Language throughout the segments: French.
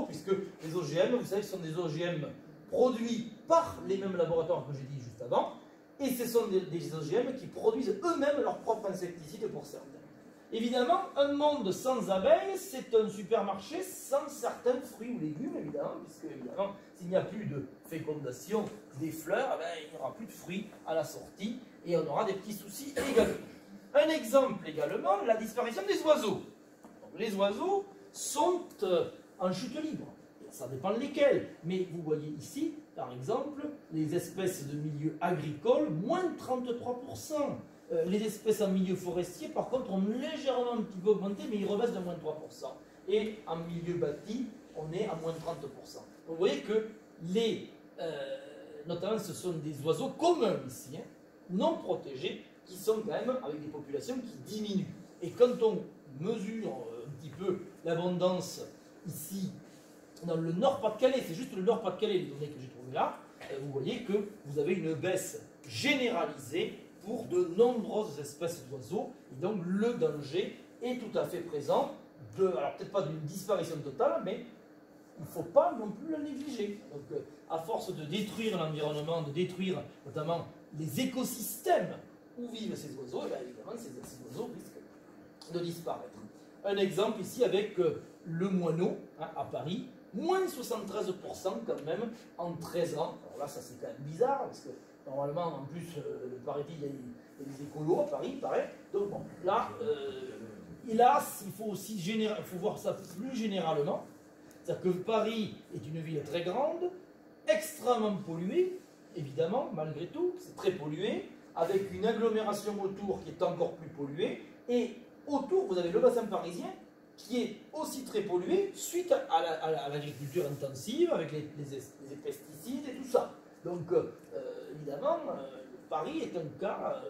puisque les OGM, vous savez, ce sont des OGM produits par les mêmes laboratoires que j'ai dit juste avant, et ce sont des OGM qui produisent eux-mêmes leurs propres insecticides pour certains. Évidemment, un monde sans abeilles, c'est un supermarché sans certains fruits ou légumes, évidemment, puisque évidemment, s'il n'y a plus de fécondation des fleurs, il n'y aura plus de fruits à la sortie, et on aura des petits soucis également. Un exemple également, la disparition des oiseaux. Donc, les oiseaux sont en chute libre. Ça dépend lesquels. Mais vous voyez ici, par exemple, les espèces de milieu agricole, moins de 33%. Les espèces en milieu forestier, par contre, ont légèrement un petit peu augmenté, mais ils rebaissent de moins de 3%. Et en milieu bâti, on est à moins de 30%. Donc vous voyez que notamment ce sont des oiseaux communs ici, non protégés, qui sont quand même avec des populations qui diminuent. Et quand on mesure un petit peu l'abondance ici, dans le Nord-Pas-de-Calais, c'est juste le Nord-Pas-de-Calais, les données que j'ai trouvées là, vous voyez que vous avez une baisse généralisée pour de nombreuses espèces d'oiseaux, et donc le danger est tout à fait présent, alors peut-être pas d'une disparition totale, mais il ne faut pas non plus la négliger. Donc à force de détruire l'environnement, de détruire notamment les écosystèmes où vivent ces oiseaux, et évidemment ces oiseaux risquent de disparaître. Un exemple ici avec le moineau à Paris, moins 73% quand même en 13 ans. Alors là, ça c'est quand même bizarre, parce que normalement, en plus, paraît-il, il y a des écolos à Paris, il paraît. Donc bon, là, hélas, il faut aussi il faut voir ça plus généralement. C'est-à-dire que Paris est une ville très grande, extrêmement polluée, évidemment, malgré tout, c'est très pollué, avec une agglomération autour qui est encore plus polluée, et autour, vous avez le bassin parisien, qui est aussi très pollué suite à l'agriculture intensive, avec les pesticides et tout ça. Donc, évidemment, Paris est un cas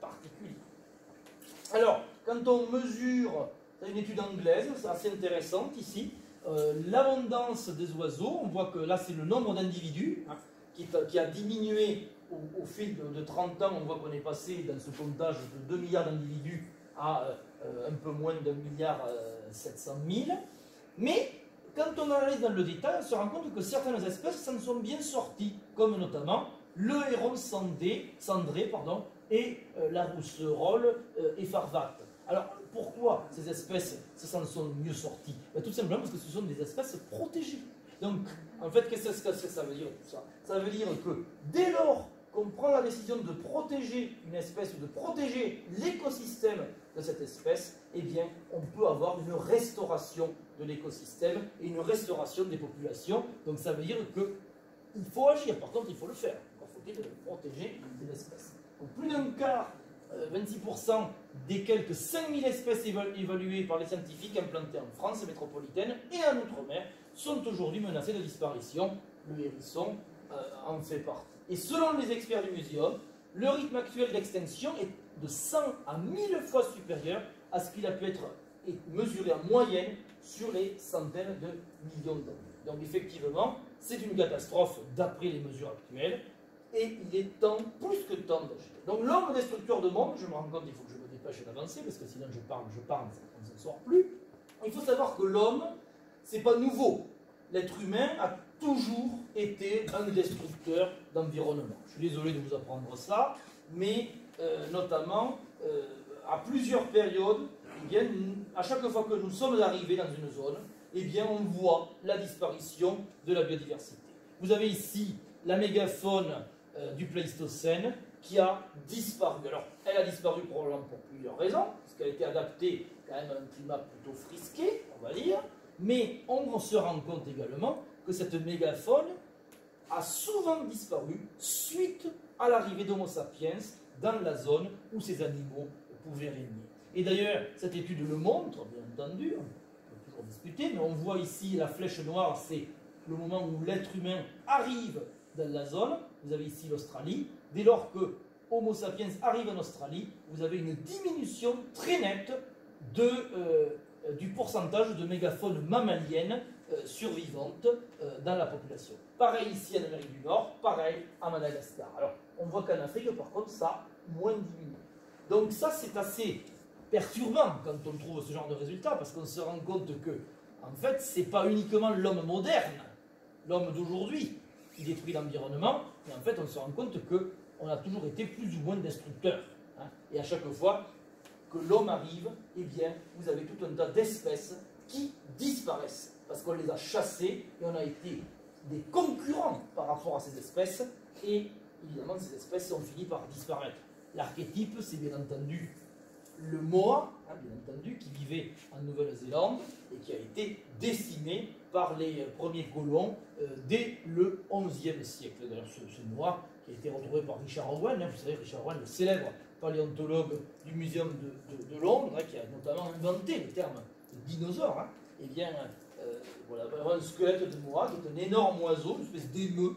particulier. Alors, quand on mesure, c'est une étude anglaise, c'est assez intéressante ici, l'abondance des oiseaux, on voit que là c'est le nombre d'individus qui a diminué au fil de 30 ans, on voit qu'on est passé dans ce comptage de 2 milliards d'individus à un peu moins d'1,7 milliard, mais quand on analyse dans le détail, on se rend compte que certaines espèces s'en sont bien sorties, comme notamment le héron cendré et la rousserolle effarvate. Alors, pourquoi ces espèces s'en sont mieux sorties? Tout simplement parce que ce sont des espèces protégées. Donc, en fait, qu'est-ce que ça veut dire tout ça? Ça veut dire que dès lors qu'on prend la décision de protéger une espèce ou de protéger l'écosystème de cette espèce, eh bien, on peut avoir une restauration de l'écosystème et une restauration des populations. Donc, ça veut dire qu'il faut agir. Par contre, il faut le faire. Encore faut-il protéger ces espèces. Donc, plus d'un quart, 26% des quelques 5000 espèces évaluées par les scientifiques implantées en France métropolitaine et en Outre-mer sont aujourd'hui menacées de disparition. Le hérisson en fait partie. Et selon les experts du muséum, le rythme actuel d'extinction est de 100 à 1000 fois supérieur à ce qu'il a pu être mesuré en moyenne sur les centaines de millions d'années. Donc effectivement, c'est une catastrophe d'après les mesures actuelles, et il est temps, plus que temps d'agir. Donc l'homme destructeur de monde, je me rends compte, il faut que je me dépêche d'avancer, parce que sinon je parle, on ne s'en sort plus. Il faut savoir que l'homme, c'est pas nouveau. L'être humain a toujours été un destructeur d'environnement. Je suis désolé de vous apprendre ça, mais notamment à plusieurs périodes, eh bien, à chaque fois que nous sommes arrivés dans une zone, eh bien, on voit la disparition de la biodiversité. Vous avez ici la mégafaune du Pléistocène qui a disparu. Alors, elle a disparu probablement pour plusieurs raisons, parce qu'elle a été adaptée quand même à un climat plutôt frisqué, on va dire, mais on se rend compte également que cette mégafaune a souvent disparu suite à l'arrivée d'Homo sapiens dans la zone où ces animaux pouvaient régner. Et d'ailleurs, cette étude le montre, bien entendu, on peut toujours discuter, mais on voit ici la flèche noire, c'est le moment où l'être humain arrive dans la zone. Vous avez ici l'Australie. Dès lors que Homo sapiens arrive en Australie, vous avez une diminution très nette du pourcentage de mégafaune mammalienne survivante dans la population. Pareil ici en Amérique du Nord, pareil à Madagascar. Alors, on voit qu'en Afrique, par contre, ça a moins diminué. Donc ça, c'est assez perturbant quand on trouve ce genre de résultat, parce qu'on se rend compte que en fait, ce n'est pas uniquement l'homme moderne, l'homme d'aujourd'hui, qui détruit l'environnement, mais en fait, on se rend compte qu'on a toujours été plus ou moins destructeur. Hein. Et à chaque fois que l'homme arrive, eh bien, vous avez tout un tas d'espèces qui disparaissent, parce qu'on les a chassées et on a été des concurrents par rapport à ces espèces, et évidemment, ces espèces ont fini par disparaître. L'archétype, c'est bien entendu le Moa, hein, bien entendu, qui vivait en Nouvelle-Zélande et qui a été décimé par les premiers colons dès le XIe siècle. D'ailleurs, ce Moa qui a été retrouvé par Richard Owen, hein, vous savez, Richard Owen, le célèbre paléontologue du Muséum de Londres, hein, qui a notamment inventé le terme de dinosaure, hein, et bien, voilà, un squelette de Moa, qui est un énorme oiseau, une espèce d'émeu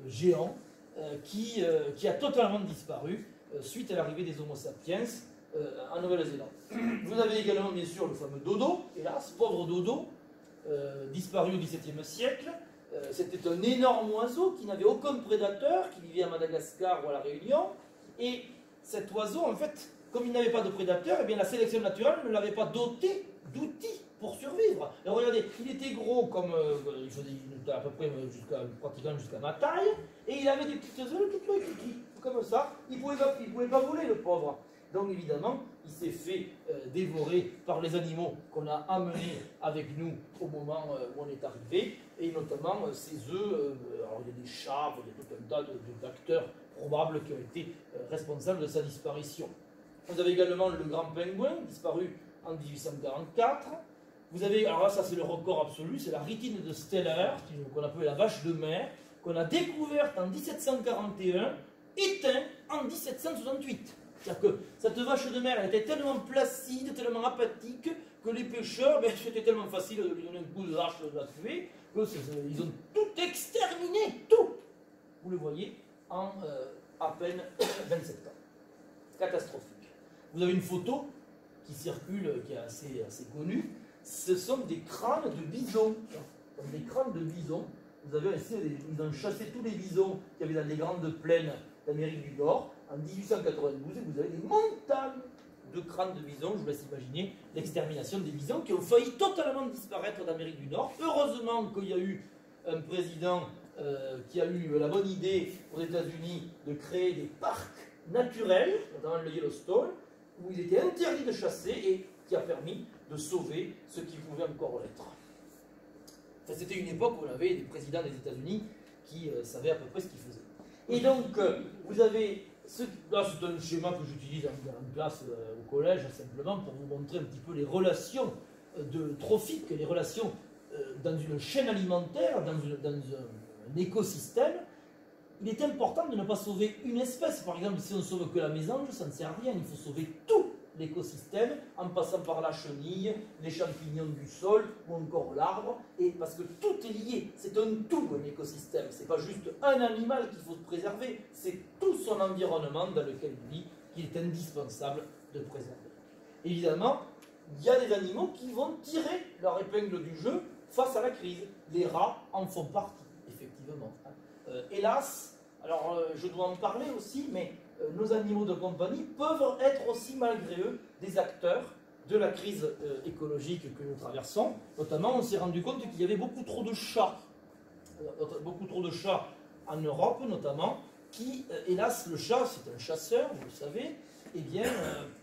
géant, qui a totalement disparu suite à l'arrivée des Homo sapiens en Nouvelle-Zélande. Vous avez également bien sûr le fameux dodo, hélas, pauvre dodo, disparu au XVIIe siècle. C'était un énorme oiseau qui n'avait aucun prédateur, qui vivait à Madagascar ou à La Réunion. Et cet oiseau, en fait, comme il n'avait pas de prédateur, eh bien, la sélection naturelle ne l'avait pas doté d'outils pour survivre. Et regardez, il était gros comme, il faisait à peu près pratiquement jusqu'à ma taille, et il avait des petites ailes toutes petites, comme ça. Il ne pouvait pas voler, le pauvre. Donc évidemment, il s'est fait dévorer par les animaux qu'on a amenés avec nous au moment où on est arrivé, et notamment ces œufs. Alors il y a des chats, il y a tout un tas d'acteurs probables qui ont été responsables de sa disparition. Vous avez également le grand pingouin, disparu en 1844. Vous avez, alors là, ça c'est le record absolu, c'est la rythine de Steller, qu'on appelait la vache de mer, qu'on a découverte en 1741, éteinte en 1768. C'est-à-dire que cette vache de mer, elle était tellement placide, tellement apathique, que les pêcheurs, ben, c'était tellement facile de lui donner un coup de hache, de la tuer, qu'ils ont tout exterminé, tout. Vous le voyez, en à peine 27 ans. Catastrophique. Vous avez une photo qui circule, qui est assez connue. Ce sont des crânes de bisons. Donc des crânes de bisons. Vous avez ici, ils ont chassé tous les bisons qu'il y avait dans les grandes plaines d'Amérique du Nord en 1892, et vous avez des montagnes de crânes de bisons. Je vous laisse imaginer l'extermination des bisons qui ont failli totalement disparaître d'Amérique du Nord. Heureusement qu'il y a eu un président qui a eu la bonne idée aux États-Unis de créer des parcs naturels, notamment le Yellowstone, où il était interdit de chasser et qui a permis de sauver ce qui pouvait encore l'être. Enfin, c'était une époque où on avait des présidents des États-Unis qui savaient à peu près ce qu'ils faisaient. Et donc, vous avez... Là, c'est un schéma que j'utilise en classe au collège, simplement pour vous montrer un petit peu les relations trophiques, les relations dans une chaîne alimentaire, dans un écosystème. Il est important de ne pas sauver une espèce. Par exemple, si on ne sauve que la mésange, ça ne sert à rien. Il faut sauver tout l'écosystème, en passant par la chenille, les champignons du sol, ou encore l'arbre, et parce que tout est lié, c'est un tout, un écosystème, c'est pas juste un animal qu'il faut préserver, c'est tout son environnement dans lequel il vit qu'il est indispensable de préserver. Évidemment, il y a des animaux qui vont tirer leur épingle du jeu face à la crise. Les rats en font partie, effectivement. Hélas, alors je dois en parler aussi, mais nos animaux de compagnie peuvent être aussi, malgré eux, des acteurs de la crise écologique que nous traversons. Notamment, on s'est rendu compte qu'il y avait beaucoup trop de chats en Europe, notamment, qui, hélas, le chat, c'est un chasseur, vous le savez, eh bien,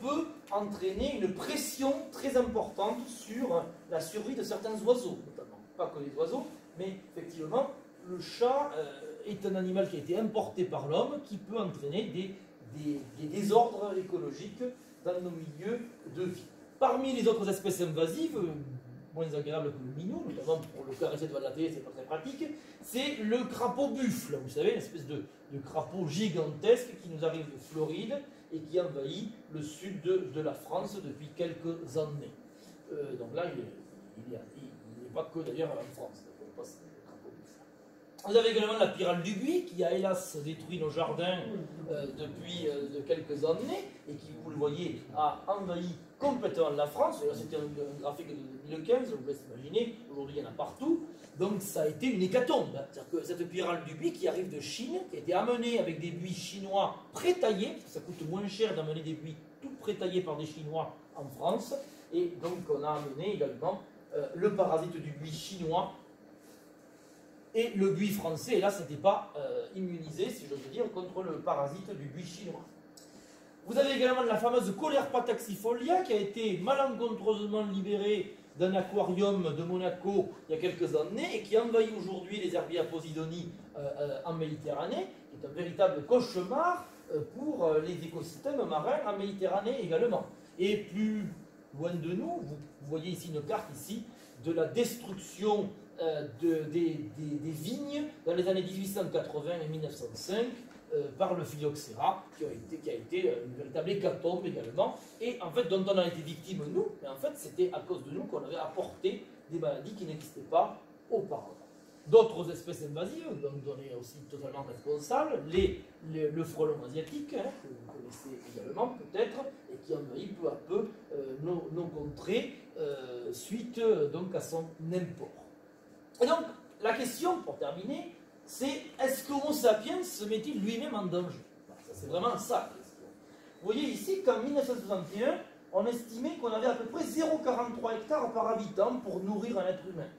peut entraîner une pression très importante sur la survie de certains oiseaux, notamment. Pas que les oiseaux, mais effectivement, le chat est un animal qui a été importé par l'homme, qui peut entraîner des désordres écologiques dans nos milieux de vie. Parmi les autres espèces invasives, moins agréables que le minou, notamment pour le caresser devant la télé, c'est pas très pratique, c'est le crapaud buffle, vous savez, une espèce de crapaud gigantesque qui nous arrive de Floride et qui envahit le sud de la France depuis quelques années. Donc là, il n'est pas que d'ailleurs en France. Vous avez également la pyrale du buis qui a hélas détruit nos jardins depuis quelques années et qui, vous le voyez, a envahi complètement la France. C'était un graphique de 2015, vous pouvez s'imaginer, aujourd'hui il y en a partout. Donc ça a été une hécatombe. C'est-à-dire que cette pyrale du buis qui arrive de Chine, qui a été amenée avec des buis chinois prétaillés, parce que ça coûte moins cher d'amener des buis tout prétaillés par des Chinois en France, et donc on a amené également le parasite du buis chinois et le buis français. Et là, ce n'était pas immunisé, si j'ose dire, contre le parasite du buis chinois. Vous avez également la fameuse Colerpa taxifolia qui a été malencontreusement libérée d'un aquarium de Monaco il y a quelques années et qui envahit aujourd'hui les herbiers à Posidonie en Méditerranée, qui est un véritable cauchemar pour les écosystèmes marins en Méditerranée également. Et plus loin de nous, vous voyez ici une carte ici de la destruction des vignes dans les années 1880 et 1905 par le phylloxéra, qui a été une véritable hécatombe également, et en fait dont on a été victime nous, mais en fait c'était à cause de nous qu'on avait apporté des maladies qui n'existaient pas auparavant. D'autres espèces invasives, dont on est aussi totalement responsable, le frelon asiatique, hein, que vous connaissez également peut-être, et qui envahit peu à peu nos contrées suite donc à son import. Et donc, la question, pour terminer, c'est est-ce que Homo sapiens se met-il lui-même en danger? C'est vraiment ça la question. Vous voyez ici qu'en 1961, on estimait qu'on avait à peu près 0,43 hectares par habitant pour nourrir un être humain.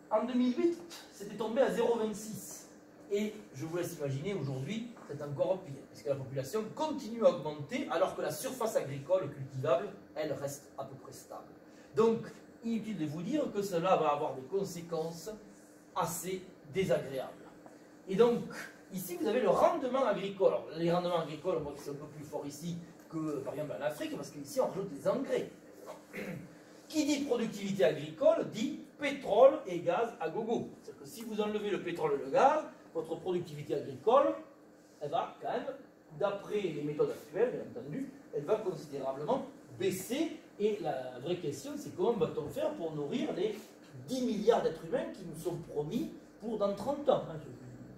En 2008, c'était tombé à 0,26. Et je vous laisse imaginer, aujourd'hui, c'est encore pire, puisque la population continue à augmenter, alors que la surface agricole cultivable, elle reste à peu près stable. Donc, inutile de vous dire que cela va avoir des conséquences assez désagréables. Et donc, ici, vous avez le rendement agricole. Alors, les rendements agricoles, on voit que c'est un peu plus fort ici que, par exemple, en Afrique, parce qu'ici, on rajoute des engrais. Qui dit productivité agricole dit pétrole et gaz à gogo. C'est-à-dire que si vous enlevez le pétrole et le gaz, votre productivité agricole, elle va quand même, d'après les méthodes actuelles, bien entendu, elle va considérablement baisser. Et la vraie question, c'est comment va-t-on faire pour nourrir les 10 milliards d'êtres humains qui nous sont promis pour dans 30 ans.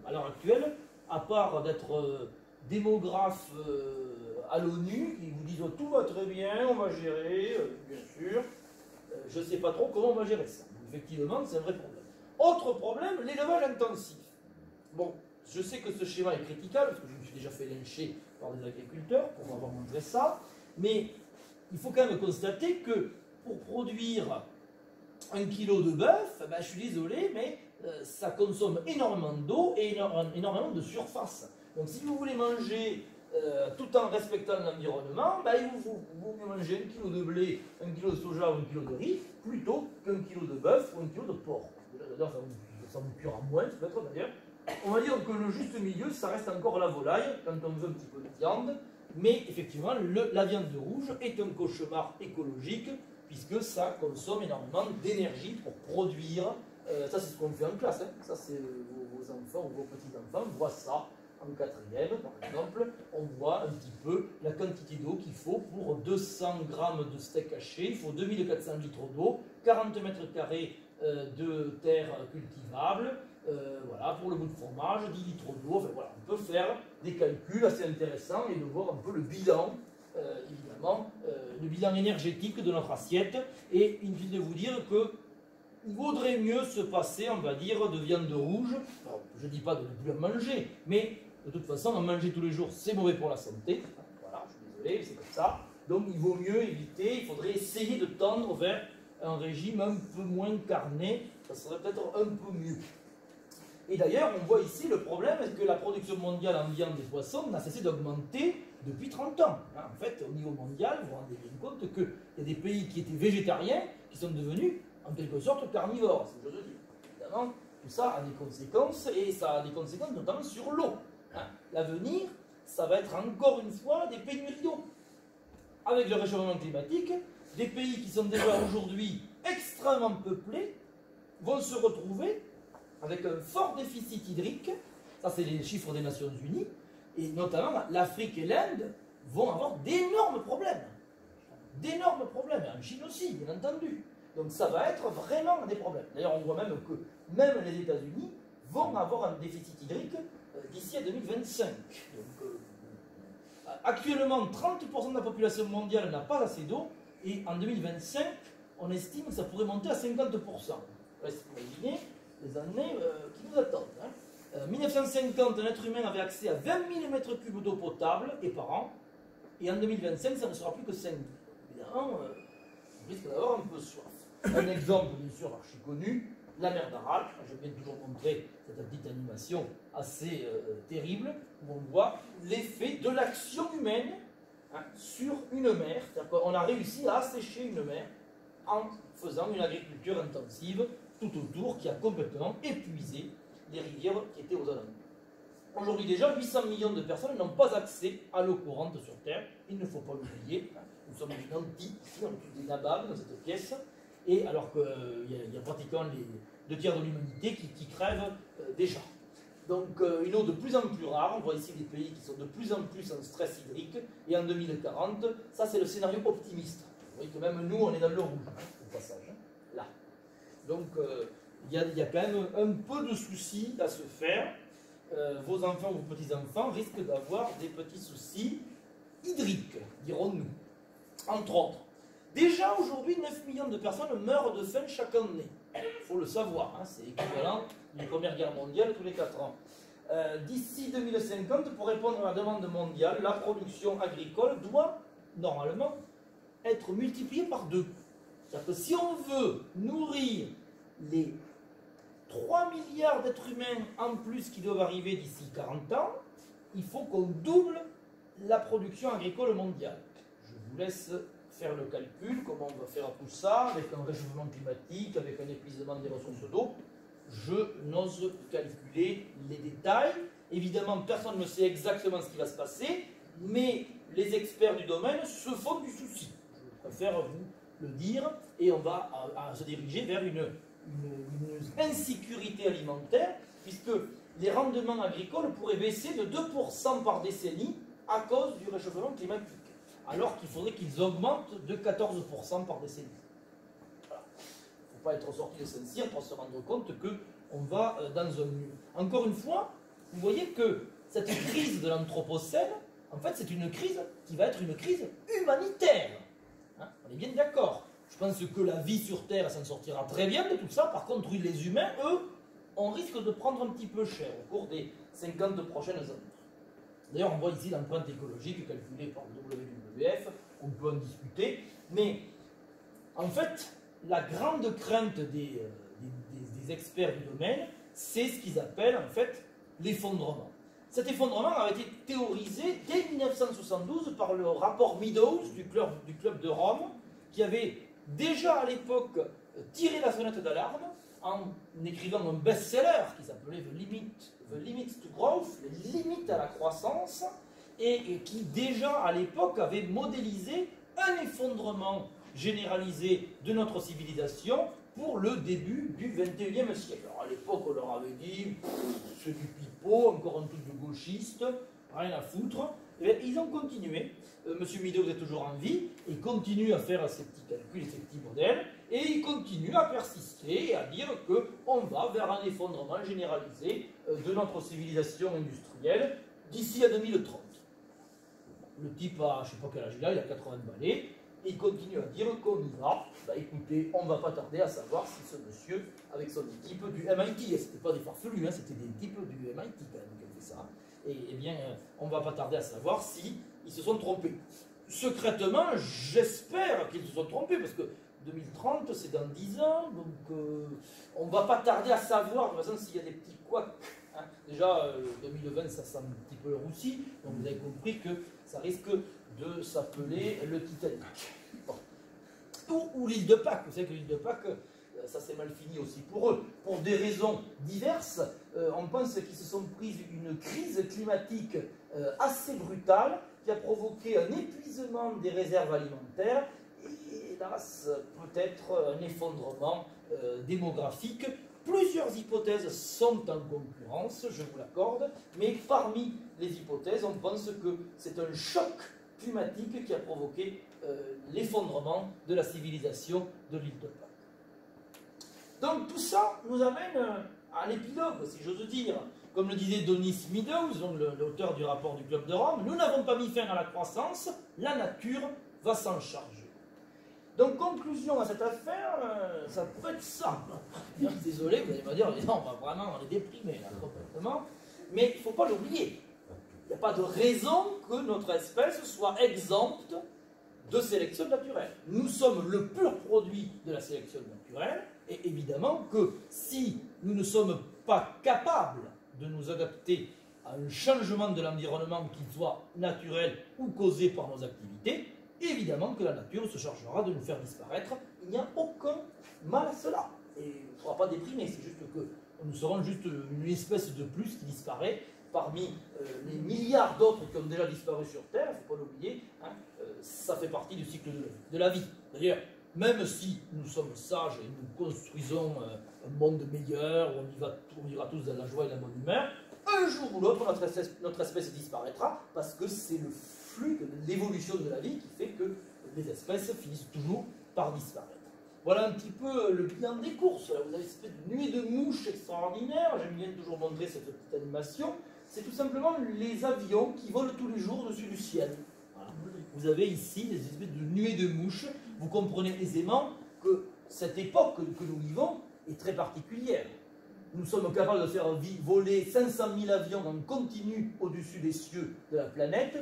À l'heure actuelle, à part d'être démographe à l'ONU, qui vous disent tout va très bien, on va gérer, bien sûr, je ne sais pas trop comment on va gérer ça. Effectivement, c'est un vrai problème. Autre problème, l'élevage intensif. Bon, je sais que ce schéma est critiquable, parce que je me suis déjà fait lyncher par des agriculteurs pour m'avoir montré ça, mais il faut quand même constater que pour produire 1 kilo de bœuf, ben, je suis désolé, mais ça consomme énormément d'eau et énormément de surface. Donc si vous voulez manger tout en respectant l'environnement, ben, il vous mieux manger 1 kilo de blé, 1 kilo de soja ou 1 kilo de riz, plutôt qu'1 kilo de bœuf ou 1 kilo de porc. D'ailleurs, ça vous cuira moins, peut-être d'ailleurs. On va dire que le juste milieu, ça reste encore la volaille, quand on veut un petit peu de viande, mais effectivement, la viande rouge est un cauchemar écologique, puisque ça consomme énormément d'énergie pour produire. Ça, c'est ce qu'on fait en classe. Hein. Ça, c'est vos enfants ou vos petits-enfants voient ça en 4e, par exemple. On voit un petit peu la quantité d'eau qu'il faut pour 200 grammes de steak haché. Il faut 2400 litres d'eau, 40 mètres carrés de terre cultivable. Voilà, pour le bout de fromage, 10 litres d'eau. Enfin, voilà, on peut faire des calculs assez intéressants et de voir un peu le bilan. Évidemment, le bilan énergétique de notre assiette, et inutile de vous dire que il vaudrait mieux se passer, on va dire, de viande rouge. Alors, je ne dis pas de ne plus en manger, mais de toute façon, en manger tous les jours, c'est mauvais pour la santé. Voilà, je suis désolé, c'est comme ça. Donc, il vaut mieux éviter, il faudrait essayer de tendre vers un régime un peu moins carné, ça serait peut-être un peu mieux. Et d'ailleurs, on voit ici le problème, c'est que la production mondiale en viande des poissons n'a cessé d'augmenter depuis 30 ans. En fait, au niveau mondial, vous vous rendez bien compte qu'il y a des pays qui étaient végétariens, qui sont devenus en quelque sorte carnivores, si j'ose dire. Évidemment, tout ça a des conséquences, et ça a des conséquences notamment sur l'eau. L'avenir, ça va être encore une fois des pénuries d'eau. Avec le réchauffement climatique, des pays qui sont déjà aujourd'hui extrêmement peuplés vont se retrouver avec un fort déficit hydrique. Ça, c'est les chiffres des Nations Unies. Et notamment, l'Afrique et l'Inde vont avoir d'énormes problèmes. D'énormes problèmes. En Chine aussi, bien entendu. Donc ça va être vraiment des problèmes. D'ailleurs, on voit même que même les États-Unis vont avoir un déficit hydrique d'ici à 2025. Donc, actuellement, 30% de la population mondiale n'a pas assez d'eau. Et en 2025, on estime que ça pourrait monter à 50%. Reste pour imaginer les années qui nous attendent. En 1950, un être humain avait accès à 20 000 m3 d'eau potable et par an. Et en 2025, ça ne sera plus que 5 000. Évidemment, on risque d'avoir un peu soif. Un exemple, bien sûr, archi connu, la mer d'Aral. J'aime bien toujours montrer cette petite animation assez terrible, où on voit l'effet de l'action humaine sur une mer. C'est-à-dire qu'on a réussi à assécher une mer en faisant une agriculture intensive tout autour qui a complètement épuisé les rivières qui étaient aux alentours. Aujourd'hui déjà, 800 millions de personnes n'ont pas accès à l'eau courante sur Terre. Il ne faut pas l'oublier. Nous sommes des nantis, ici, on est tous des nababs dans cette pièce. Et alors qu'il y a pratiquement les 2 tiers de l'humanité qui crèvent déjà. Donc une eau de plus en plus rare. On voit ici des pays qui sont de plus en plus en stress hydrique. Et en 2040, ça c'est le scénario optimiste. Vous voyez que même nous, on est dans le rouge, au passage. Là. Donc il y a quand même un peu de soucis à se faire. Vos enfants ou vos petits-enfants risquent d'avoir des petits soucis hydriques, dirons-nous. Entre autres. Déjà aujourd'hui, 9 millions de personnes meurent de faim chaque année. Il faut le savoir, hein, c'est équivalent d'une première guerre mondiale tous les 4 ans. D'ici 2050, pour répondre à la demande mondiale, la production agricole doit, normalement, être multipliée par 2. C'est-à-dire que si on veut nourrir les 3 milliards d'êtres humains en plus qui doivent arriver d'ici 40 ans, il faut qu'on double la production agricole mondiale. Je vous laisse faire le calcul, comment on va faire tout ça, avec un réchauffement climatique, avec un épuisement des ressources d'eau. Je n'ose calculer les détails. Évidemment, personne ne sait exactement ce qui va se passer, mais les experts du domaine se font du souci. Je préfère vous le dire, et on va se diriger vers une insécurité alimentaire, puisque les rendements agricoles pourraient baisser de 2% par décennie à cause du réchauffement climatique, alors qu'il faudrait qu'ils augmentent de 14% par décennie. Voilà. Il ne faut pas être sorti de Saint-Cyr pour se rendre compte qu'on va dans un mur. Encore une fois, vous voyez que cette crise de l'Anthropocène, en fait, c'est une crise qui va être une crise humanitaire. Hein, on est bien d'accord. Je pense que la vie sur Terre s'en sortira très bien de tout ça. Par contre, les humains, eux, on risque de prendre un petit peu cher au cours des 50 prochaines années. D'ailleurs, on voit ici l'empreinte écologique calculée par le WWF, on peut en discuter, mais en fait, la grande crainte des experts du domaine, c'est ce qu'ils appellent en fait l'effondrement. Cet effondrement a été théorisé dès 1972 par le rapport Meadows du club de Rome, qui avait déjà à l'époque tiré la sonnette d'alarme en écrivant un best-seller qui s'appelait The Limit to Growth, les limites à la croissance, et qui déjà à l'époque avait modélisé un effondrement généralisé de notre civilisation pour le début du XXIe siècle. Alors à l'époque, on leur avait dit c'est du pipeau, encore un truc de gauchiste, rien à foutre. Et ils ont continué. Monsieur Meadows est toujours en vie, il continue à faire ces petits calculs et ces petits modèles, et il continue à persister et à dire qu'on va vers un effondrement généralisé de notre civilisation industrielle d'ici à 2030. Le type a, je ne sais pas quel âge il a 80 balais, et il continue à dire qu'on y va. Bah écoutez, on ne va pas tarder à savoir si ce monsieur, avec son équipe du MIT, c'était pas des farfelus, hein, c'était des types du MIT quand même qui ont fait ça, et eh bien, on ne va pas tarder à savoir si ils se sont trompés. Secrètement, j'espère qu'ils se sont trompés, parce que 2030, c'est dans 10 ans, donc on ne va pas tarder à savoir, de toute façon, s'il y a des petits couacs. Hein. Déjà, 2020, ça sent un petit peu le roussi, donc vous avez compris que ça risque de s'appeler le Titanic. Bon. Ou l'île de Pâques. Vous savez que l'île de Pâques, ça s'est mal fini aussi pour eux. Pour des raisons diverses, on pense qu'ils se sont pris une crise climatique assez brutale, qui a provoqué un épuisement des réserves alimentaires et, hélas, peut-être un effondrement démographique. Plusieurs hypothèses sont en concurrence, je vous l'accorde, mais parmi les hypothèses, on pense que c'est un choc climatique qui a provoqué l'effondrement de la civilisation de l'île de Pâques. Donc tout ça nous amène à l'épilogue, si j'ose dire. Comme le disait Denis Meadows, l'auteur du rapport du Club de Rome, nous n'avons pas mis fin à la croissance, la nature va s'en charger. Donc, conclusion à cette affaire, ça pourrait être ça. Désolé, vous allez me dire, non, on est déprimé là, complètement. Mais il ne faut pas l'oublier. Il n'y a pas de raison que notre espèce soit exempte de sélection naturelle. Nous sommes le pur produit de la sélection naturelle, et évidemment que si nous ne sommes pas capables de nous adapter à un changement de l'environnement, qu'il soit naturel ou causé par nos activités, évidemment que la nature se chargera de nous faire disparaître. Il n'y a aucun mal à cela. Et il ne faudra pas déprimer, c'est juste que nous serons juste une espèce de plus qui disparaît parmi les milliards d'autres qui ont déjà disparu sur Terre, il ne faut pas l'oublier, hein, ça fait partie du cycle de la vie. D'ailleurs, même si nous sommes sages et nous construisons un monde meilleur, où on vivra tous dans la joie et la bonne humeur, un jour ou l'autre, notre espèce disparaîtra, parce que c'est le flux de l'évolution de la vie qui fait que les espèces finissent toujours par disparaître. Voilà un petit peu le bilan des courses. Là, vous avez une espèce de nuée de mouches extraordinaire. J'aime bien toujours montrer cette petite animation. C'est tout simplement les avions qui volent tous les jours au-dessus du ciel. Voilà. Vous avez ici des espèces de nuées de mouches. Vous comprenez aisément que cette époque que nous vivons est très particulière. Nous sommes capables de faire voler 500 000 avions en continu au-dessus des cieux de la planète.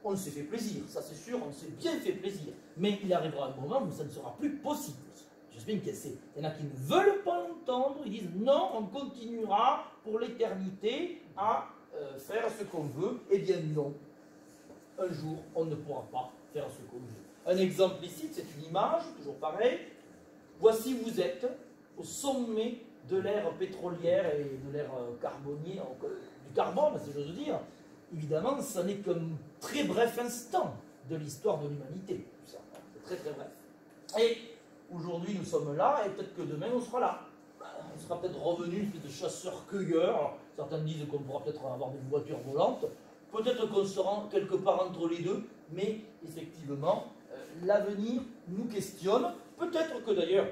On s'est fait plaisir, ça c'est sûr, on s'est bien fait plaisir. Mais il arrivera un moment où ça ne sera plus possible. J'espère qu'il y en a qui ne veulent pas l'entendre, ils disent non, on continuera pour l'éternité à faire ce qu'on veut. Eh bien non, un jour on ne pourra pas faire ce qu'on veut. Un exemple ici, c'est une image, toujours pareil. Voici vous êtes au sommet de l'ère pétrolière et de l'ère carbonier, du carbone, si j'ose dire. Évidemment, ça n'est qu'un très bref instant de l'histoire de l'humanité. C'est très très bref. Et aujourd'hui, nous sommes là, et peut-être que demain, on sera là. On sera peut-être revenu de chasseurs-cueilleurs. Certains disent qu'on pourra peut-être avoir des voitures volantes. Peut-être qu'on sera quelque part entre les deux, mais effectivement, l'avenir nous questionne. Peut-être que d'ailleurs,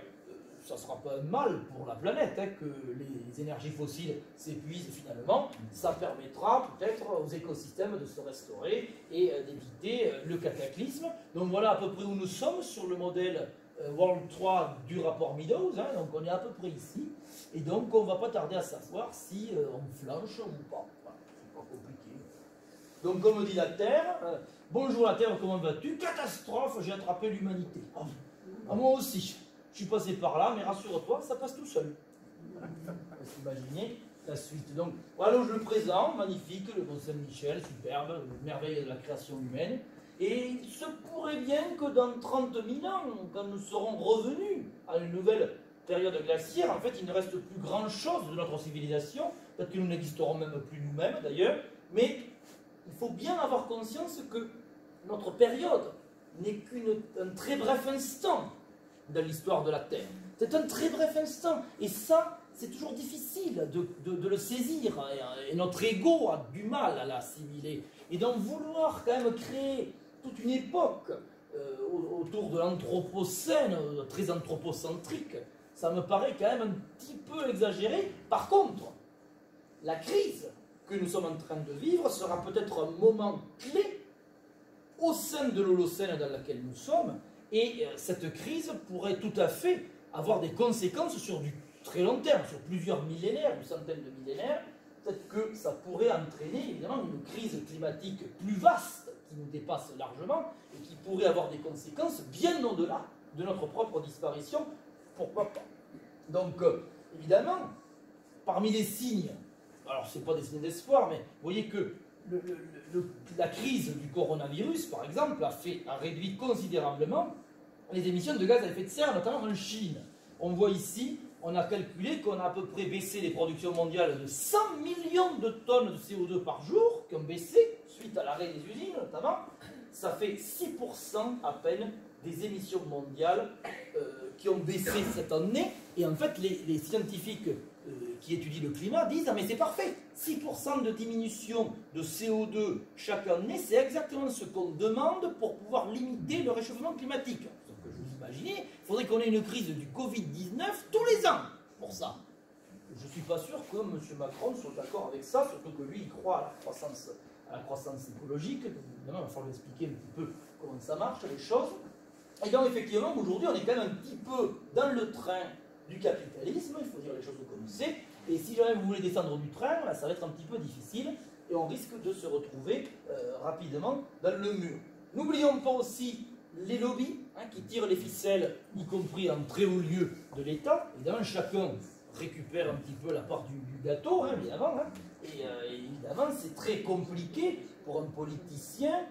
ça ne sera pas un mal pour la planète, hein, que les énergies fossiles s'épuisent finalement. Ça permettra peut-être aux écosystèmes de se restaurer et d'éviter le cataclysme. Donc voilà à peu près où nous sommes sur le modèle World 3 du rapport Meadows. Hein, donc on est à peu près ici. Et donc on ne va pas tarder à savoir si on flanche ou pas. Voilà, c'est pas compliqué. Donc comme dit la Terre, bonjour la Terre, comment vas-tu? Catastrophe, j'ai attrapé l'humanité. Ah, moi aussi. Je suis passé par là, mais rassure-toi, ça passe tout seul. Voilà. On peut s'imaginer la suite. Donc, voilà où je le présente, magnifique, le Mont Saint-Michel, superbe, merveille de la création humaine. Et il se pourrait bien que dans 30 000 ans, quand nous serons revenus à une nouvelle période glaciaire, en fait, il ne reste plus grand-chose de notre civilisation. Peut-être que nous n'existerons même plus nous-mêmes, d'ailleurs. Mais il faut bien avoir conscience que notre période n'est qu'un très bref instant dans l'histoire de la Terre. C'est un très bref instant. Et ça, c'est toujours difficile de le saisir. Et notre ego a du mal à l'assimiler. Et donc vouloir quand même créer toute une époque autour de l'anthropocène, très anthropocentrique, ça me paraît quand même un petit peu exagéré. Par contre, la crise que nous sommes en train de vivre sera peut-être un moment clé au sein de l'Holocène dans laquelle nous sommes. Et cette crise pourrait tout à fait avoir des conséquences sur du très long terme, sur plusieurs millénaires, une centaine de millénaires. Peut-être que ça pourrait entraîner évidemment une crise climatique plus vaste, qui nous dépasse largement, et qui pourrait avoir des conséquences bien au-delà de notre propre disparition. Pourquoi pas? Donc, évidemment, parmi les signes, alors ce n'est pas des signes d'espoir, mais vous voyez que la crise du coronavirus, par exemple, a réduit considérablement les émissions de gaz à effet de serre, notamment en Chine. On voit ici, on a calculé qu'on a à peu près baissé les productions mondiales de 100 millions de tonnes de CO2 par jour, qui ont baissé, suite à l'arrêt des usines notamment. Ça fait 6% à peine des émissions mondiales qui ont baissé cette année. Et en fait, les scientifiques qui étudient le climat disent « Ah mais c'est parfait, 6% de diminution de CO2 chaque année, c'est exactement ce qu'on demande pour pouvoir limiter le réchauffement climatique. » Sauf que je vous imaginez, il faudrait qu'on ait une crise du Covid-19 tous les ans pour ça. Je ne suis pas sûr que M. Macron soit d'accord avec ça, surtout que lui, il croit à la croissance écologique. Évidemment, il va falloir lui expliquer un petit peu comment ça marche, les choses. Et donc, effectivement, aujourd'hui, on est quand même un petit peu dans le train du capitalisme, il faut dire les choses comme c'est. Et si jamais vous voulez descendre du train, là, ça va être un petit peu difficile et on risque de se retrouver rapidement dans le mur. N'oublions pas aussi les lobbies qui tirent les ficelles, y compris en très haut lieu de l'État. Évidemment, chacun récupère un petit peu la part du gâteau, évidemment. Et évidemment, c'est très compliqué pour un politicien,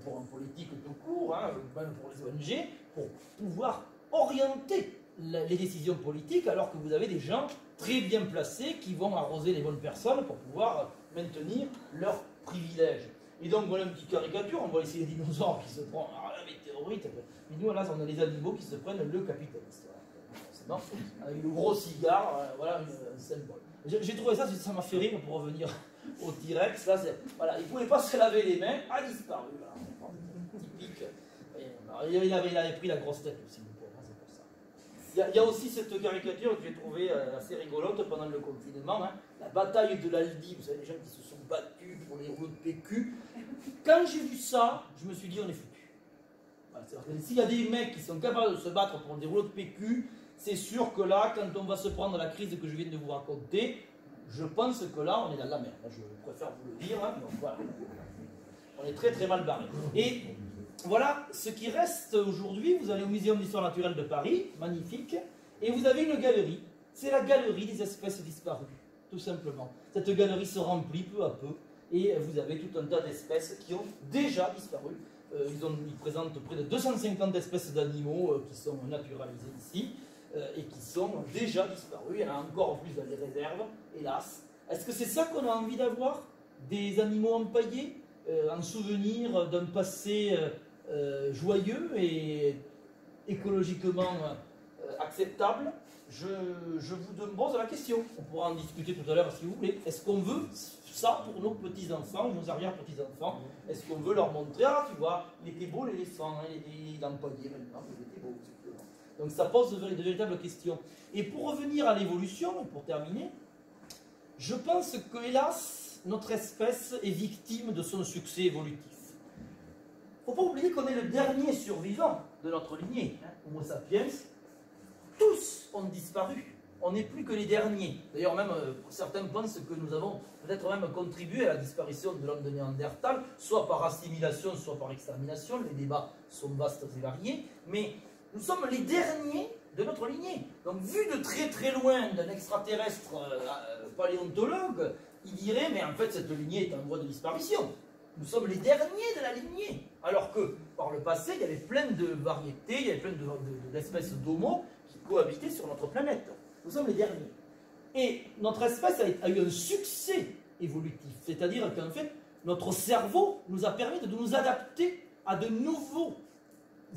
pour un politique tout court, même pour les ONG, pour pouvoir orienter les décisions politiques, alors que vous avez des gens très bien placés qui vont arroser les bonnes personnes pour pouvoir maintenir leurs privilèges. Et donc voilà une petite caricature, on voit ici les dinosaures qui se prennent les météorites, mais nous là on a les animaux qui se prennent le capitaliste. Forcément, avec le gros cigare, voilà un symbole. J'ai trouvé ça, ça m'a fait rire pour revenir au T-Rex. Là, voilà, il ne pouvait pas se laver les mains, a disparu. Voilà. Typique. Il avait pris la grosse tête aussi, c'est pour ça. Il y a aussi cette caricature que j'ai trouvée assez rigolote pendant le confinement, la bataille de l'Aldi. Vous savez, les gens qui se sont battus pour les rouleaux de PQ. Quand j'ai vu ça, je me suis dit, on est foutu. Voilà, s'il y a des mecs qui sont capables de se battre pour des rouleaux de PQ, c'est sûr que là, quand on va se prendre la crise que je viens de vous raconter, je pense que là, on est dans la merde. Je préfère vous le dire. Donc voilà. On est très très mal barré. Et voilà ce qui reste aujourd'hui. Vous allez au Muséum d'Histoire Naturelle de Paris, magnifique, et vous avez une galerie. C'est la galerie des espèces disparues, tout simplement. Cette galerie se remplit peu à peu, et vous avez tout un tas d'espèces qui ont déjà disparu. Ils présentent près de 250 espèces d'animaux qui sont naturalisées ici. Et qui sont déjà disparus. Il y en a encore plus dans les réserves, hélas. Est-ce que c'est ça qu'on a envie d'avoir? Des animaux empaillés, en souvenir d'un passé joyeux et écologiquement acceptable? Je vous pose la question. On pourra en discuter tout à l'heure si vous voulez. Est-ce qu'on veut ça pour nos petits-enfants, nos arrière-petits-enfants? Est-ce qu'on veut leur montrer, ah tu vois, il était beau l'éléphant, il est empaillé maintenant, il était beau. Donc ça pose de véritables questions. Et pour revenir à l'évolution, pour terminer, je pense que, hélas, notre espèce est victime de son succès évolutif. Il ne faut pas oublier qu'on est le dernier survivant de notre lignée, Homo sapiens. Tous ont disparu. On n'est plus que les derniers. D'ailleurs, même certains pensent que nous avons peut-être même contribué à la disparition de l'homme de Néandertal, soit par assimilation, soit par extermination. Les débats sont vastes et variés. Mais nous sommes les derniers de notre lignée. Donc, vu de très très loin d'un extraterrestre paléontologue, il dirait, mais en fait, cette lignée est en voie de disparition. Nous sommes les derniers de la lignée. Alors que, par le passé, il y avait plein de variétés, il y avait plein d'espèces d'homo qui cohabitaient sur notre planète. Nous sommes les derniers. Et notre espèce a eu un succès évolutif. C'est-à-dire qu'en fait, notre cerveau nous a permis de nous adapter à de nouveaux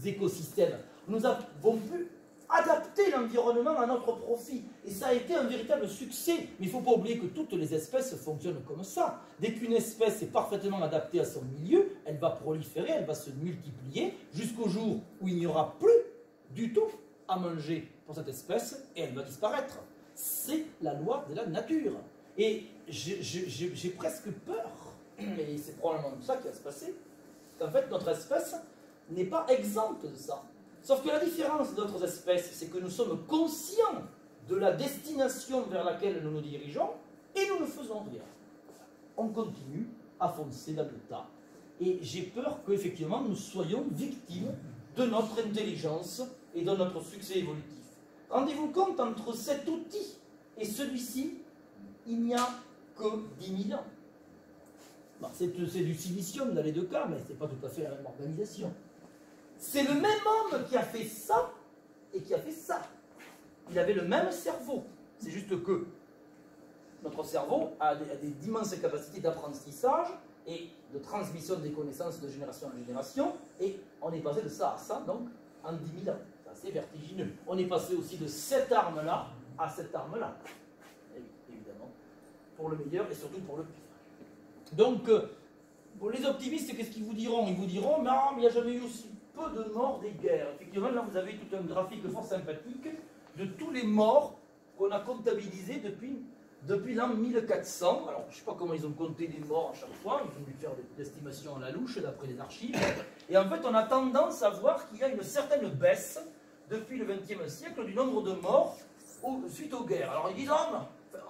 écosystèmes. Nous avons pu adapter l'environnement à notre profit. Et ça a été un véritable succès. Mais il ne faut pas oublier que toutes les espèces fonctionnent comme ça. Dès qu'une espèce est parfaitement adaptée à son milieu, elle va proliférer, elle va se multiplier, jusqu'au jour où il n'y aura plus du tout à manger pour cette espèce, et elle va disparaître. C'est la loi de la nature. Et j'ai presque peur, et c'est probablement ça qui va se passer, qu'en fait notre espèce n'est pas exempte de ça. Sauf que la différence d'autres espèces, c'est que nous sommes conscients de la destination vers laquelle nous nous dirigeons, et nous ne faisons rien. On continue à foncer dans le tas. Et j'ai peur qu'effectivement nous soyons victimes de notre intelligence et de notre succès évolutif. Rendez-vous compte, entre cet outil et celui-ci, il n'y a que 10 000 ans. Bon, c'est du silicium dans les deux cas, mais ce n'est pas tout à fait la même organisation. C'est le même homme qui a fait ça et qui a fait ça. Il avait le même cerveau. C'est juste que notre cerveau a d'immenses capacités d'apprentissage et de transmission des connaissances de génération en génération. Et on est passé de ça à ça, donc, en 10 000 ans. C'est assez vertigineux. On est passé aussi de cette arme-là à cette arme-là. Évidemment. Pour le meilleur et surtout pour le pire. Donc, pour les optimistes, qu'est-ce qu'ils vous diront? Ils vous diront, non, mais il n'y a jamais eu aussi peu de morts des guerres. Effectivement, là, vous avez tout un graphique fort sympathique de tous les morts qu'on a comptabilisés depuis l'an 1400. Alors, je ne sais pas comment ils ont compté les morts à chaque fois. Ils ont dû faire des estimations à la louche, d'après les archives. Et en fait, on a tendance à voir qu'il y a une certaine baisse, depuis le XXe siècle, du nombre de morts suite aux guerres. Alors, ils disent,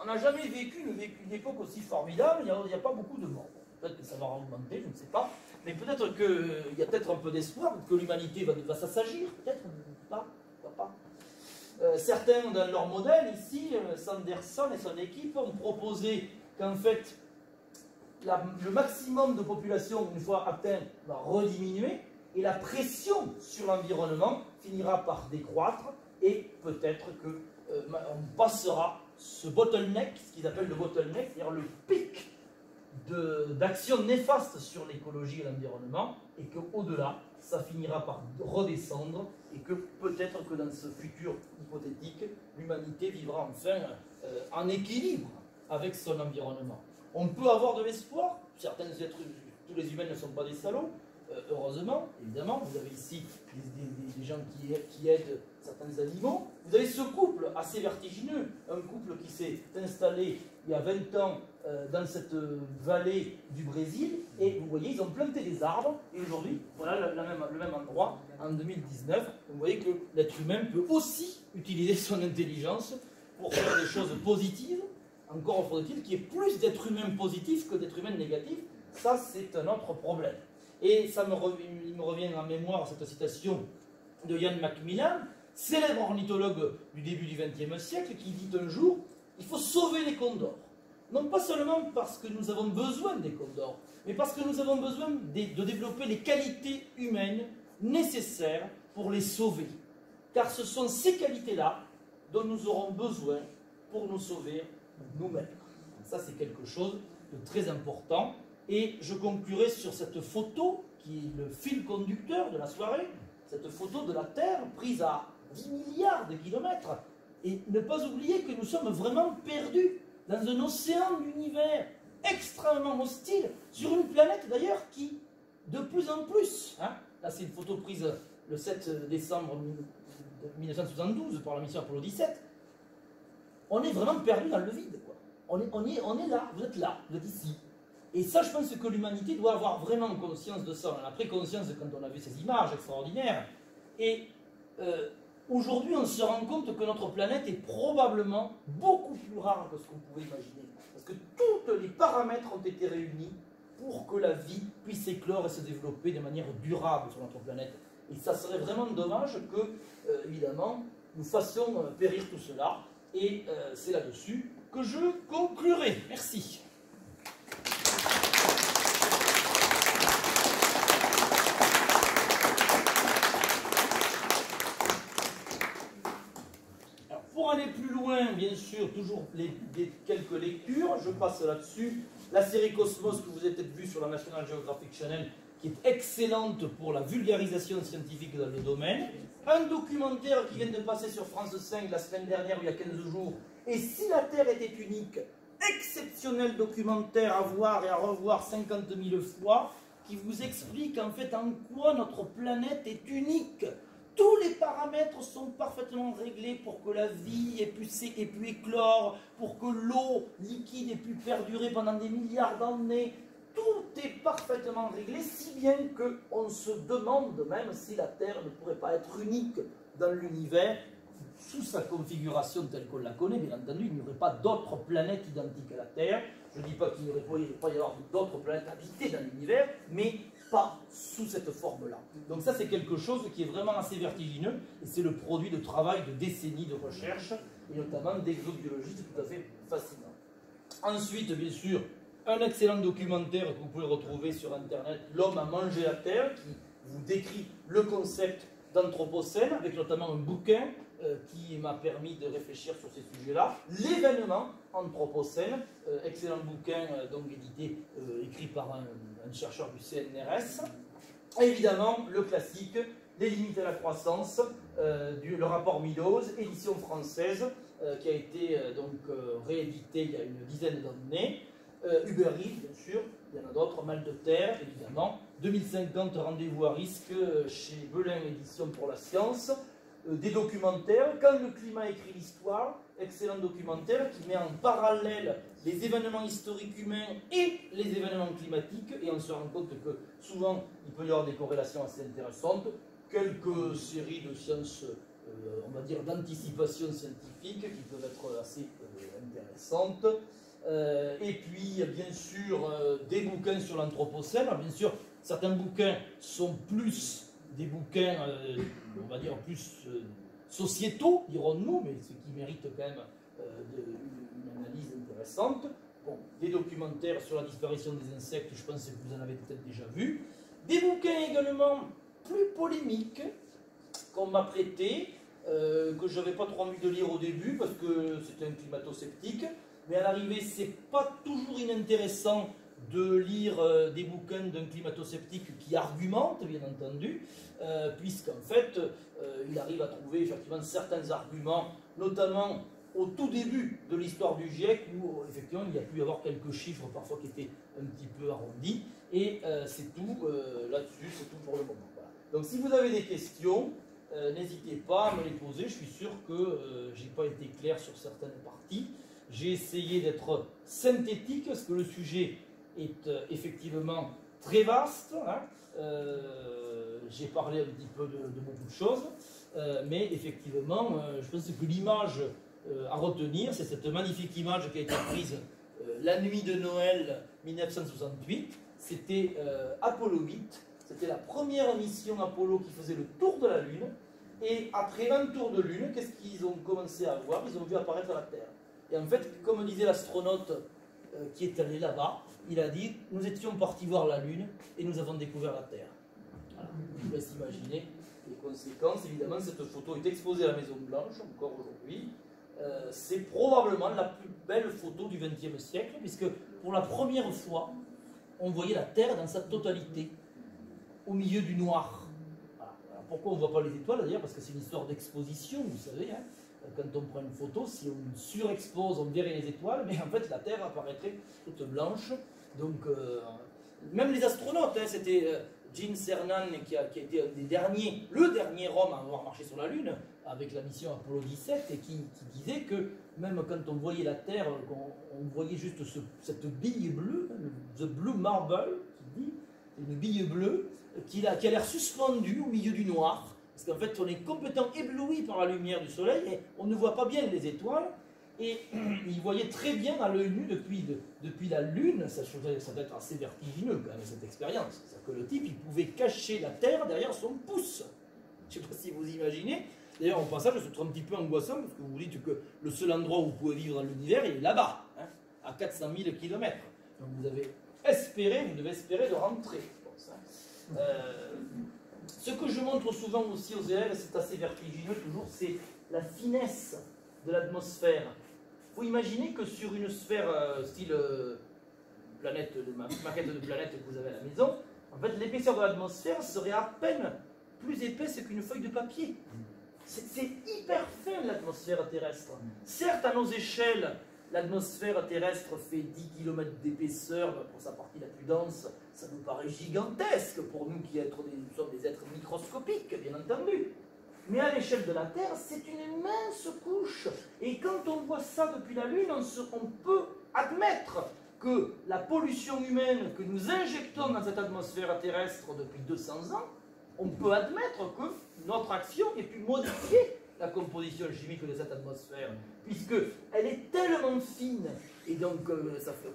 on n'a jamais vécu une époque aussi formidable, il n'y a pas beaucoup de morts. Peut-être que ça va augmenter, je ne sais pas. mais peut-être qu'il y a peut-être un peu d'espoir, que l'humanité va s'assagir, peut-être, pas, pourquoi pas. Certains, dans leur modèle, ici, Sanderson et son équipe ont proposé qu'en fait, le maximum de population, une fois atteint, va rediminuer, et la pression sur l'environnement finira par décroître, et peut-être qu'on passera ce bottleneck, ce qu'ils appellent le bottleneck, c'est-à-dire le pic d'actions néfastes sur l'écologie et l'environnement, et qu'au-delà, ça finira par redescendre, et que peut-être que dans ce futur hypothétique, l'humanité vivra enfin en équilibre avec son environnement. On peut avoir de l'espoir, tous les humains ne sont pas des salauds, heureusement, évidemment, vous avez ici des gens qui aident certains animaux. Vous avez ce couple assez vertigineux, un couple qui s'est installé il y a 20 ans dans cette vallée du Brésil, et vous voyez, ils ont planté des arbres, et aujourd'hui, voilà le même endroit, en 2019, vous voyez que l'être humain peut aussi utiliser son intelligence pour faire des choses positives. Encore faut-il qu'il y ait plus d'êtres humains positifs que d'êtres humains négatifs. Ça, c'est un autre problème. Et il me revient en mémoire cette citation de Ian Macmillan, célèbre ornithologue du début du XXe siècle, qui dit un jour « Il faut sauver les condors ». Non pas seulement parce que nous avons besoin des condors, mais parce que nous avons besoin de développer les qualités humaines nécessaires pour les sauver. Car ce sont ces qualités-là dont nous aurons besoin pour nous sauver nous-mêmes. Ça, c'est quelque chose de très important. Et je conclurai sur cette photo, qui est le fil conducteur de la soirée, cette photo de la Terre prise à 10 milliards de kilomètres. Et ne pas oublier que nous sommes vraiment perdus dans un océan d'univers extrêmement hostile, sur une planète d'ailleurs qui, de plus en plus, là c'est une photo prise le 7 décembre 1972 par la mission Apollo 17, on est vraiment perdu dans le vide, quoi. On est là, vous êtes ici. Et ça, je pense que l'humanité doit avoir vraiment conscience de ça. On en a pris conscience quand on a vu ces images extraordinaires. Et aujourd'hui, on se rend compte que notre planète est probablement beaucoup plus rare que ce qu'on pouvait imaginer. Parce que tous les paramètres ont été réunis pour que la vie puisse éclore et se développer de manière durable sur notre planète. Et ça serait vraiment dommage que, évidemment, nous fassions périr tout cela. Et c'est là-dessus que je conclurai. Merci. Alors, pour aller plus loin, bien sûr, toujours quelques lectures, je passe là-dessus. La série Cosmos que vous avez peut-être vue sur la National Geographic Channel, qui est excellente pour la vulgarisation scientifique dans le domaine. Un documentaire qui vient de passer sur France 5 la semaine dernière, il y a 15 jours, et si la Terre était unique, exceptionnel documentaire à voir et à revoir 50 000 fois, qui vous explique en fait en quoi notre planète est unique. Tous les paramètres sont parfaitement réglés pour que la vie ait pu éclore, pour que l'eau liquide ait pu perdurer pendant des milliards d'années. Tout est parfaitement réglé, si bien qu'on se demande même si la Terre ne pourrait pas être unique dans l'univers, sous sa configuration telle qu'on la connaît. Bien entendu, il n'y aurait pas d'autres planètes identiques à la Terre. Je ne dis pas qu'il ne pourrait pas y avoir d'autres planètes habitées dans l'univers, mais pas sous cette forme-là. Donc ça, c'est quelque chose qui est vraiment assez vertigineux, et c'est le produit de travail de décennies de recherche, et notamment d'exobiologistes tout à fait fascinants. Ensuite, bien sûr, un excellent documentaire que vous pouvez retrouver sur Internet, L'homme a mangé la Terre, qui vous décrit le concept d'Anthropocène, avec notamment un bouquin qui m'a permis de réfléchir sur ces sujets-là. L'événement Anthropocène, excellent bouquin donc écrit par un chercheur du CNRS. Et évidemment, le classique, Les limites à la croissance, le rapport Meadows, édition française, qui a été réédité il y a une dizaine d'années. Uber Eats, bien sûr, il y en a d'autres, Mal de terre, évidemment. 2050, rendez-vous à risque chez Belin Édition pour la science. Des documentaires, Quand le climat écrit l'histoire, excellent documentaire qui met en parallèle les événements historiques humains et les événements climatiques, et on se rend compte que souvent il peut y avoir des corrélations assez intéressantes. Quelques séries de sciences, on va dire d'anticipation scientifique, qui peuvent être assez intéressantes. Et puis, bien sûr, des bouquins sur l'Anthropocène. Bien sûr, Certains bouquins sont plus des bouquins, on va dire, plus sociétaux, dirons-nous, mais ce qui mérite quand même une analyse intéressante. Bon, des documentaires sur la disparition des insectes, je pense que vous en avez peut-être déjà vu. Des bouquins également plus polémiques qu'on m'a prêtés, que je n'avais pas trop envie de lire au début parce que c'était un climato-sceptique. Mais à l'arrivée, c'est pas toujours inintéressant de lire des bouquins d'un climato-sceptique qui argumente, bien entendu, puisqu'en fait, il arrive à trouver effectivement certains arguments, notamment au tout début de l'histoire du GIEC, où effectivement il y a pu y avoir quelques chiffres parfois qui étaient un petit peu arrondis, et c'est tout là-dessus, c'est tout pour le moment. Voilà. Donc si vous avez des questions, n'hésitez pas à me les poser, je suis sûr que je n'ai pas été clair sur certaines parties. J'ai essayé d'être synthétique, parce que le sujet est effectivement très vaste. Hein. J'ai parlé un petit peu de beaucoup de choses, mais effectivement, je pense que l'image à retenir, c'est cette magnifique image qui a été prise la nuit de Noël 1968. C'était Apollo 8. C'était la première mission Apollo qui faisait le tour de la Lune. Et après 20 tours de Lune, qu'est-ce qu'ils ont commencé à voir? Ils ont vu apparaître la Terre. Et en fait, comme disait l'astronaute qui est allé là-bas, il a dit « Nous étions partis voir la Lune et nous avons découvert la Terre. » Voilà. Je vous laisse imaginer les conséquences. Évidemment, cette photo est exposée à la Maison Blanche, encore aujourd'hui. C'est probablement la plus belle photo du XXe siècle, puisque pour la première fois, on voyait la Terre dans sa totalité, au milieu du noir. Voilà. Alors pourquoi on ne voit pas les étoiles d'ailleurs? Parce que c'est une histoire d'exposition, vous savez. Hein. Quand on prend une photo, si on surexpose, on verrait les étoiles, mais en fait la Terre apparaîtrait toute blanche. Donc, même les astronautes, hein, c'était Gene Cernan qui a été un des derniers, le dernier homme à avoir marché sur la Lune, avec la mission Apollo 17, et qui disait que même quand on voyait la Terre, on voyait juste cette bille bleue, the blue marble, qui dit, une bille bleue, qui a l'air suspendue au milieu du noir. Parce qu'en fait, on est complètement ébloui par la lumière du soleil et on ne voit pas bien les étoiles. Et il voyait très bien à l'œil nu depuis la Lune. Ça doit être assez vertigineux quand même, cette expérience. C'est-à-dire que le type, il pouvait cacher la Terre derrière son pouce. Je ne sais pas si vous imaginez. D'ailleurs, au passage, c'est un petit peu angoissant parce que vous vous dites que le seul endroit où vous pouvez vivre dans l'univers, il est là-bas, hein, à 400 000 km. Donc vous devez espérer de rentrer, je pense. Hein. Ce que je montre souvent aussi aux élèves, c'est assez vertigineux toujours, c'est la finesse de l'atmosphère. Il faut imaginer que sur une sphère style maquette de planète que vous avez à la maison, en fait l'épaisseur de l'atmosphère serait à peine plus épaisse qu'une feuille de papier. C'est hyper fin l'atmosphère terrestre. Certes, à nos échelles, l'atmosphère terrestre fait 10 km d'épaisseur pour sa partie la plus dense. Ça nous paraît gigantesque pour nous qui sommes des êtres microscopiques, bien entendu. Mais à l'échelle de la Terre, c'est une immense couche. Et quand on voit ça depuis la Lune, on peut admettre que la pollution humaine que nous injectons dans cette atmosphère terrestre depuis 200 ans, on peut admettre que notre action ait pu modifier la composition chimique de cette atmosphère, puisqu'elle est tellement fine, et donc,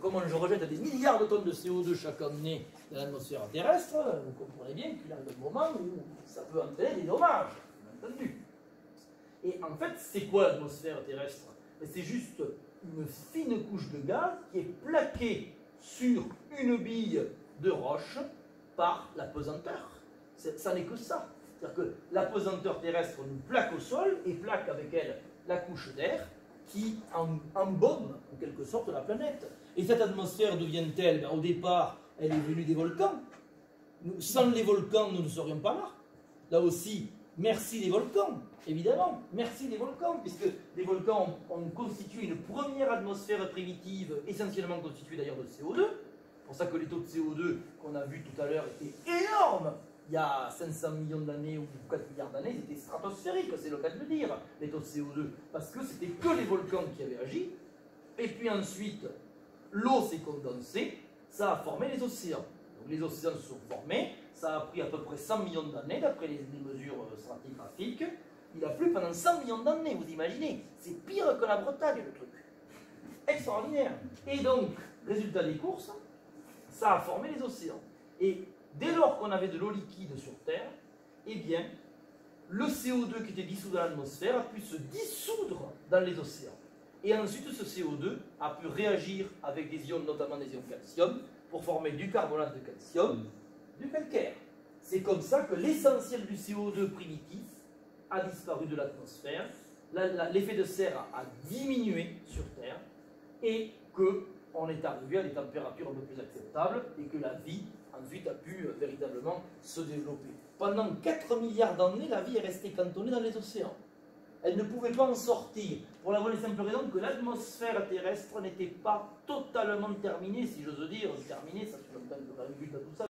comme on rejette des milliards de tonnes de CO2 chaque année dans l'atmosphère terrestre, vous comprenez bien qu'il y a un moment où ça peut entraîner des dommages, bien entendu. Et en fait, c'est quoi l'atmosphère terrestre? C'est juste une fine couche de gaz qui est plaquée sur une bille de roche par la pesanteur. Ça n'est que ça. C'est-à-dire que la pesanteur terrestre nous plaque au sol et plaque avec elle la couche d'air qui embaume en quelque sorte la planète. Et cette atmosphère devient-elle? Au départ, elle est venue des volcans. Sans les volcans, nous ne serions pas là. Là aussi, merci les volcans, évidemment. Merci les volcans, puisque les volcans ont constitué une première atmosphère primitive, essentiellement constituée d'ailleurs de CO2. C'est pour ça que les taux de CO2 qu'on a vus tout à l'heure étaient énormes. Il y a 500 millions d'années ou 4 milliards d'années, ils étaient stratosphériques, c'est le cas de le dire, les taux de CO2, parce que c'était que les volcans qui avaient agi. Et puis ensuite, l'eau s'est condensée, ça a formé les océans. Donc les océans se sont formés, ça a pris à peu près 100 millions d'années, d'après les mesures stratigraphiques. Il a plu pendant 100 millions d'années, vous imaginez. C'est pire que la Bretagne, le truc. Extraordinaire. Et donc, résultat des courses, ça a formé les océans. Et dès lors qu'on avait de l'eau liquide sur Terre, eh bien, le CO2 qui était dissous dans l'atmosphère a pu se dissoudre dans les océans. Et ensuite, ce CO2 a pu réagir avec des ions, notamment des ions calcium, pour former du carbonate de calcium, du calcaire. C'est comme ça que l'essentiel du CO2 primitif a disparu de l'atmosphère, l'effet de serre a diminué sur Terre, et qu'on est arrivé à des températures un peu plus acceptables, et que la vie, ensuite, a pu véritablement se développer. Pendant 4 milliards d'années, la vie est restée cantonnée dans les océans. Elle ne pouvait pas en sortir, pour la bonne et simple raison que l'atmosphère terrestre n'était pas totalement terminée, si j'ose dire. Terminée, ça fait longtemps que tout ça.